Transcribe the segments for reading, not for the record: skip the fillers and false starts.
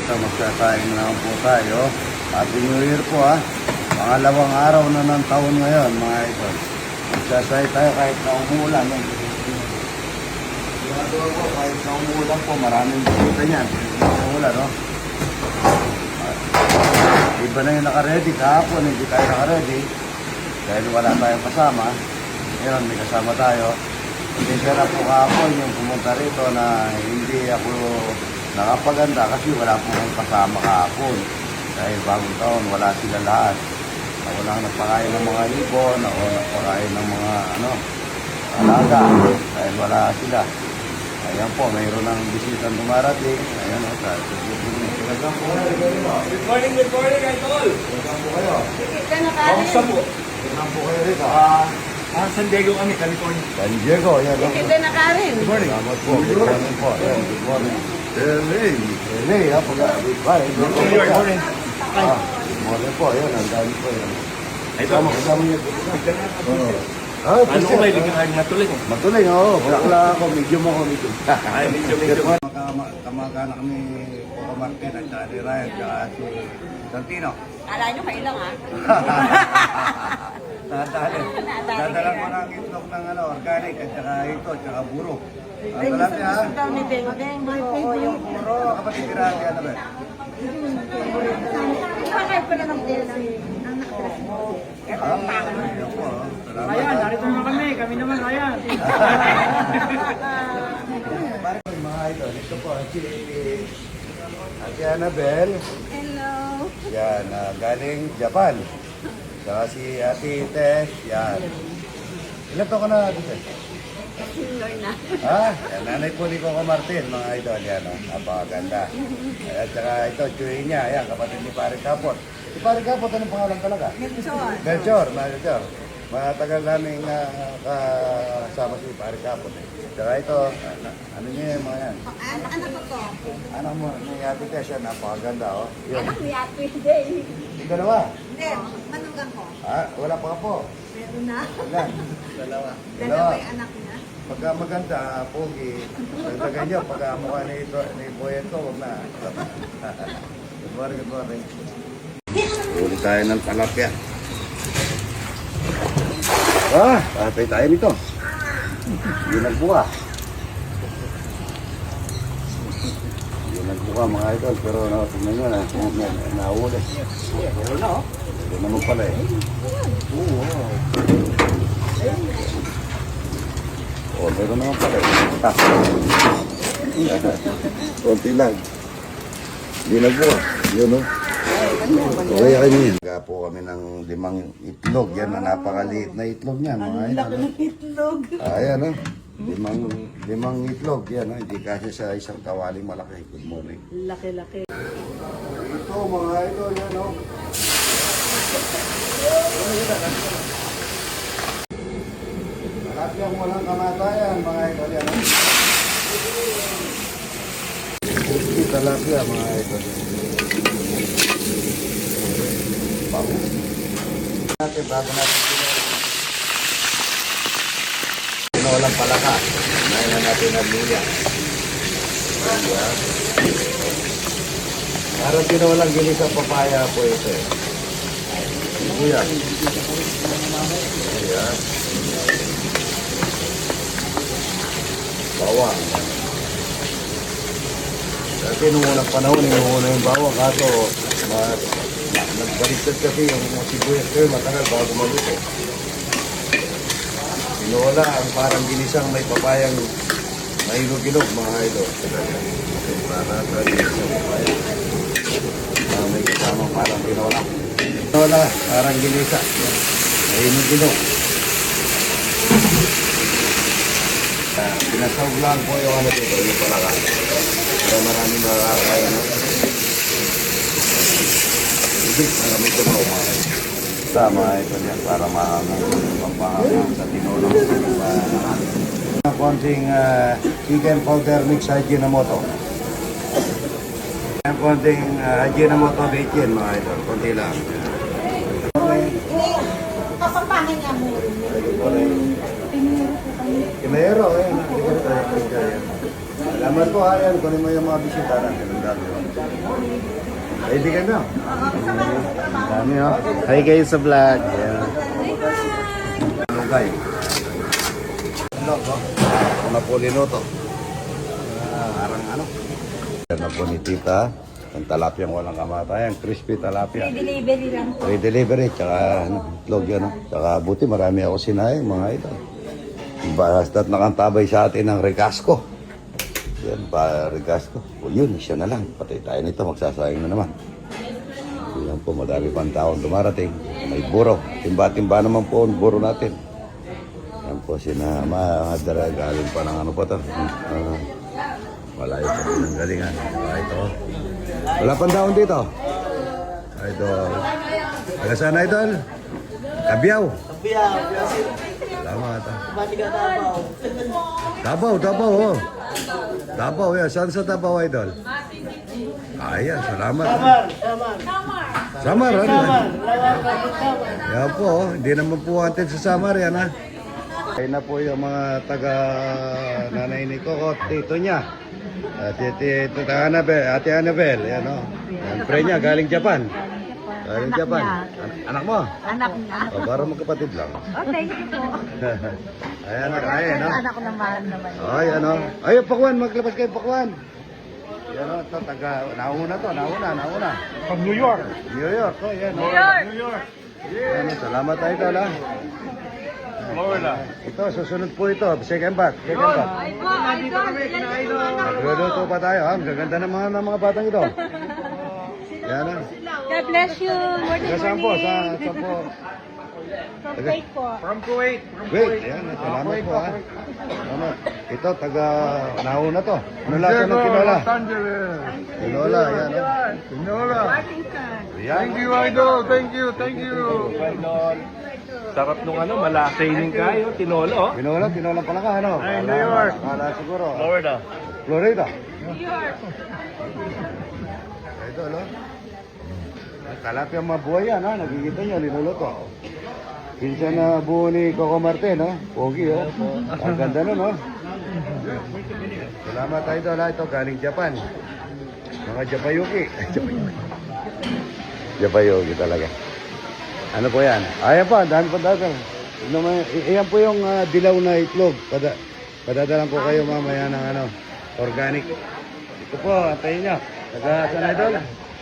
ito, magsasaing na naman po tayo. Happy New Year po ha. Pangalawang araw na ng taon ngayon mga idol. Magsasaing tayo kahit na umulan. Sigurado po kahit na umulan po, maraming bisita niyan. Umulan, no? Iba na yung naka-ready. Kahapon hindi tayo naka-ready. Dahil wala tayong kasama. Ngayon may kasama tayo. Hindi siya na po kahapon yung pumunta rito na hindi ako nakapaganda kasi wala po akong kasama kahapon. Dahil bagong taon, wala sila lahat. Ako lang nagpakain ng mga ibon, ako nagpakain ng mga alaga. Dahil wala sila. Ayan po, mayroon ng bisitang dumarating. Ayan o, sa welcome po kayo. Good morning, Idol! Welcome po kayo. Kamusta po? Welcome po kayo rito. San Diego kami, California. San Diego, ayan o. Hindi na Karen. Good morning. Salamat po. Good morning po. Ayan, good morning. LA, ha? Bye. New York, morning. Good morning po. Ayan, ang dami po. Idol, Kasama niyo. ano ko may ligyan nga tuloy? Matuloy, oo. Bakla ako, medium ako, medium. Ay, medyo. Kamag-anak ni Coco Martin at saka ni Ryan at si Santino. Kala nyo kayo lang ha? Dadala ko ng itlog ng organic at saka ito, at saka buro. Ay, Ang gusto ha? daw ni Deng Deng. Oo, yung Buro, kapatid ni Ryan, ano ba? Bakit pa na ng Desi? Ito ang pangan. Ayun po, salamat. Ryan, narito naman kami naman, Ryan. Mga idol, ito po si Ate Annabel. Hello. Yan, galing Japan. Saka si Ate Tess, yan. Ilan to ka na, Ate Tess? Senior na. Yan, nanay po ni Coco Martin, mga idol, yan, napakaganda. At saka ito, Chuy niya, yan, kapatid ni Pare Kapot. Si Pare Kapot, anong pangalan talaga? Melchor. Melchor. Matagal namin kasama si Pare Kapot. Saka ito, ano niya yung mga yan? Anak ko to. Anak mo, ni Ate Tess, yan, napakaganda, oh. Yun. Anak ni Ate Day. Yung dalawa. Hindi, manugang ko. Wala pa ka po. Meron na. Ilan? Dalawa Dalawa. yung anak niya. Pagka maganda, pogi, pagka niyo, pagka mukha ni Boyen ko, huwag na. Good morning, good morning. Uli tayo ng talapya. Patay tayo nito. Hindi nagbuka. Hindi nagbuka mga idol, pero tingnan nyo na, nahuli. Meron na, oh. Ito naman pala eh. Meron naman pala eh. Konti lang. Hindi nagbuka. Yun, no? Okay, niya. Nagka po kami ng 5 itlog. Yan na napakaliit na itlog niya. Ang laki ng Itlog. Ayan, no? 5 itlog. Yan, no? Hindi kasi sa isang kawaling malaki. Good morning. Laki-laki. Ito, mga ito, yan, no? Talapyang walang kamatayan, mga ito, yan, no? Talapya, mga ito. Bago. Natin, bago natin pinolang palaka. Kumain na natin ang luya. Parang pinolang ginisang papaya po ito eh. Luya. Ayan. Bawang. Kasi nung unang panahon, inuuna yung bawang. Kaso, nagbaliktad kasi yung sibuyas kayo matagal bago maluto. Pinola ang parang ginisang may papayang mahinog-hinog mga idol. May kasamang parang pinola. Pinola, parang ginisa. Mahinog-hinog. Pinasawag lang po yung ano dito, yung palaka. Pero maraming nakakaya na. Maraming tumawa. Tama ito niya para mapangang sa tinulong. Konting chicken powder mix Ajinomoto. Konting Ajinomoto bacon mga ito. Konti lang. Kapapangin nga mo. Kimero. Salamat po, Ayan. Kunin mo yung mga bisita natin. Ang dami. Ready ka na? Ang dami, oh. Hi kayo sa vlog. Ayan. Lugay. Log, oh. Ako na po linuto. Arang ano? Yan na po ni Tita. Ang talapyang walang kamatayan. Crispy talapia. Free delivery lang po. Free delivery. Tsaka ano, itlog yan. Oh. Tsaka buti marami ako sinahin mga ito. Basta't nakantabay sa atin ng Recasco. Yan pa Recasco. O yun, siya na lang. Patay tayo nito. Magsasayang na naman. Yan po, madami pang taon dumarating. May buro. Timba-timba naman po ang buro natin. Yan po, sinama. Galing pa ng ano pa ito. Malayo pa pinanggalingan. Ito. Wala pang daon dito. Idol. Taga saan, Idol? Kabiyaw. Salamat. Davao, oh. Davao, yan. Saan sa Davao, Idol? Ayan, salamat. Samar, ano? Yan po, oh. Hindi naman po wanted sa Samar, yan, ha? Ayun na po yung mga taga-nanay ni Coco, tito niya. Tito Ate Annabel, yan, oh. Yan, pre niya, galing Japan. Galing Japan. Anak mo? Anak niya. O, para magkapatid lang. Oh, thank you po. Ayan, ayan, no? Anak ko naman naman. Ay, ano? Ay, Pakwan, maglabas kayo, Pakwan. Yan, o, ito, nauna. From New York. New York, oh, yan. New York. New York. Yan, salamat tayo, tol, ha? Florida. Ito, susunod po ito, second bat. Ay po, idol. Nagluluto pa tayo, ha? Ang gaganda ng mga batang ito. Yan, ha? God bless you. Morning, Taga saan po? Saan po? From Kuwait po. From Kuwait. Wait, yan, salamat po, ha? Salamat. Ito, nauna to. Ano lasa ng tinola? Los Angeles. Tinola, yan, ha? Tinola. Yan. Thank you, Idol. Thank you. Idol. Sarap nung ano, malasaining kayo, tinola, oh. Tinola pala ka, ano? Ay, New York. Kala siguro. Florida. Florida. New York. Ito, no? Talapia mga buhay yan, ha? Nakikita nyo, linuluto. Pinsan na buo ni Coco Martin, no? Pogi, oh. Ang ganda nun, no? Salamat tayo doon, ha? Ito, galing Japan. Mga Japayuki. Japayuki talaga. Ano po yan? Ayan pa, dami pa dati. Iyan po yung dilaw na itlog. Padadalan ko kayo mamaya ng ano, organic. Ito po, antayin nyo. Taga saan, Idol?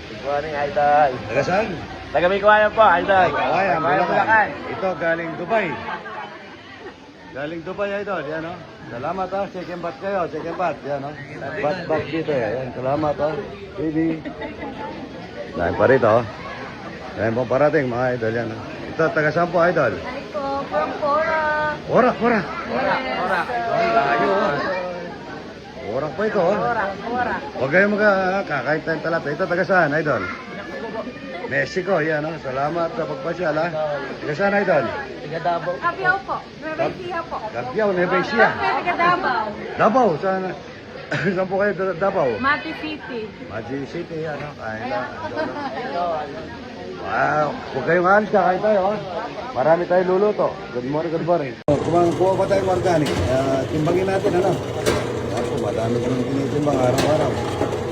Good morning, Idol. Taga saan? Taga Mikuayan po, Idol. Ayan, Bulacan. Ito, galing Dubai. Galing Dubai, Idol. Yan, oh. Salamat, ha. Second bat kayo. Second bat. Yan, oh. Bat dito, yan. Salamat, oh. Baby. Dahil pa rito, oh. Dahil pong parating, mga Idol. Yan, oh. Ito, taga saan po, Idol? Ay po, from Cora. Orak. Orak. Ay, layo, oh. Orak pa ito, oh. Orak. Huwag kayong kakain tayong talapia. Ito, taga saan, Idol? Mexico, yan, oh. Salamat sa pagpasyal, ha. Taga saan, Idol? Kabiyaw po. Nueva Ecija po. Gapiao, Nueva Ecija. Taga Davao. Davao, saan? Saan po kayo Davao? Mati City. Magic City, ano? Kain na. Wow, huwag kayong alis, kakain tayo, ha? Marami tayong luluto. Good morning. Kuha pa tayong organic. Timbangin natin, ano? Ako, madami kami tinitimbang araw-araw.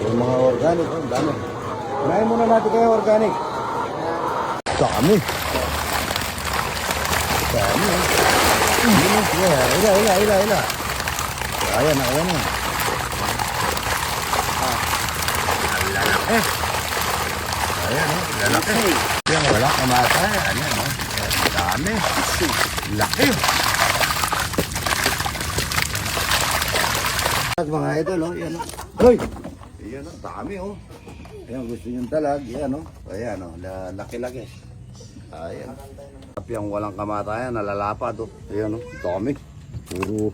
Yung mga organic, oh, dami. Kunain muna natin kayo organic. Dami. Dami, eh. Ila. Ayan na. Lalaki. Ayan, oh. Lalaki. Yan, wala kamatay. Ayan, oh. Dami. Laki. Mga idol, oh. Yan, oh. Hoy! Ayan, oh. Dami, oh. Ayan, gusto niyong talag. Ayan, oh. Ayan, oh. Laki-laki. Ayan. Yung walang kamatayan, nalalapad, oh. Ayan, oh. Dami. Puro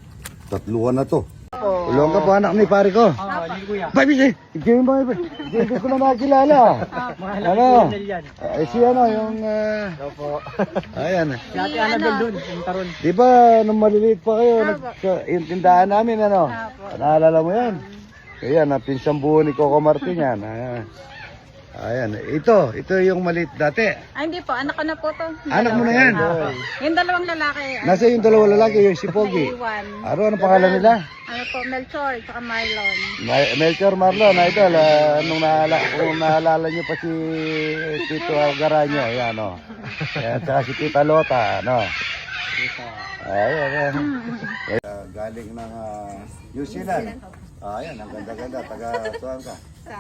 tatluan na to. Ulong ka po, anak ni pare ko. Baby, hindi ko na nakilala. Ano? Si ano, yung... Ayan. Si Ate Annabel dun, yung taron. Di ba, nung maliliit pa kayo, yung tindahan namin, ano? Naalala mo yan? Ayan, pinsang buo ni Coco Martin yan. Ayan, ito yung maliit dati. Ay, hindi po. Anak ko na po to. Anak mo na yan. Yung dalawang lalaki. Nasa yung dalawa lalaki, yung si Pogi. Iwan. Ano pangalan nila? Ano po, Melchor, saka Marlon. Melchor Marlon, idol. Kung naalala nyo pa si Tito Garanyo, ayan o. Ayan, saka si Tita Lota, ano. Ayan. Galing ng New Zealand. Ayan, ang ganda-ganda. Taga-tuan ka. Sa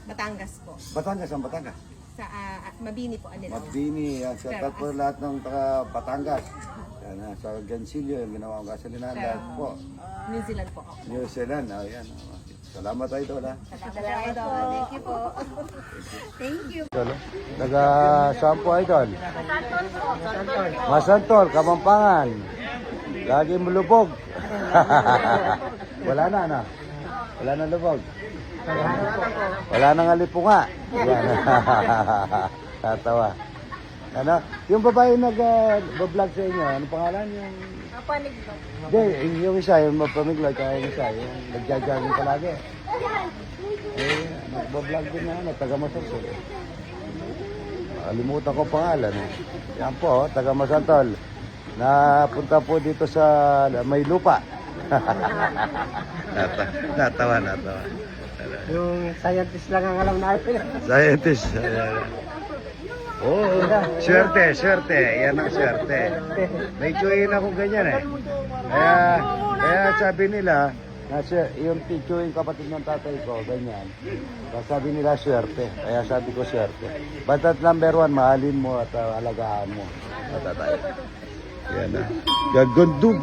Batangas po. Batangas, ang Batangas. Sa Mabini po. Mabini, yan. Sa tatlo lahat ng taga Batangas. Yan, sa Gansilio, yung ginawa ang gasolinahan lahat po. New Zealand po. New Zealand, ayan. Salamat idol ha. Salamat po. Thank you po. Thank you. Idol, taga saan po idol? Masantol, Kamampangan. Lagi mo lubog. Wala na, ano? Wala na lubog. Wala nang alipunga. Yan. Tatawa. Ano? Yung babae nag-vlog sa inyo, ano pangalan yung... Paniglo. Hindi, yung isa, yung mapamiglag, kaya yung isa, yung nagja-jogging palagi. Nagbablog din na, taga Masantol. Kalimutan ko pangalan. Yan po, taga Masantol. Napunta po dito sa may lupa. Natawa. Yung scientist lang ang alam natin. Scientist. Oo, swerte. Yan ang swerte. May chewin ako ganyan eh. Kaya sabi nila, yung chewin kapatid ng tatay ko, ganyan. Kaya sabi nila swerte. Kaya sabi ko swerte. Basta't number 1, mahalin mo at alagaan mo. At tatay. Yan na. Gagundo.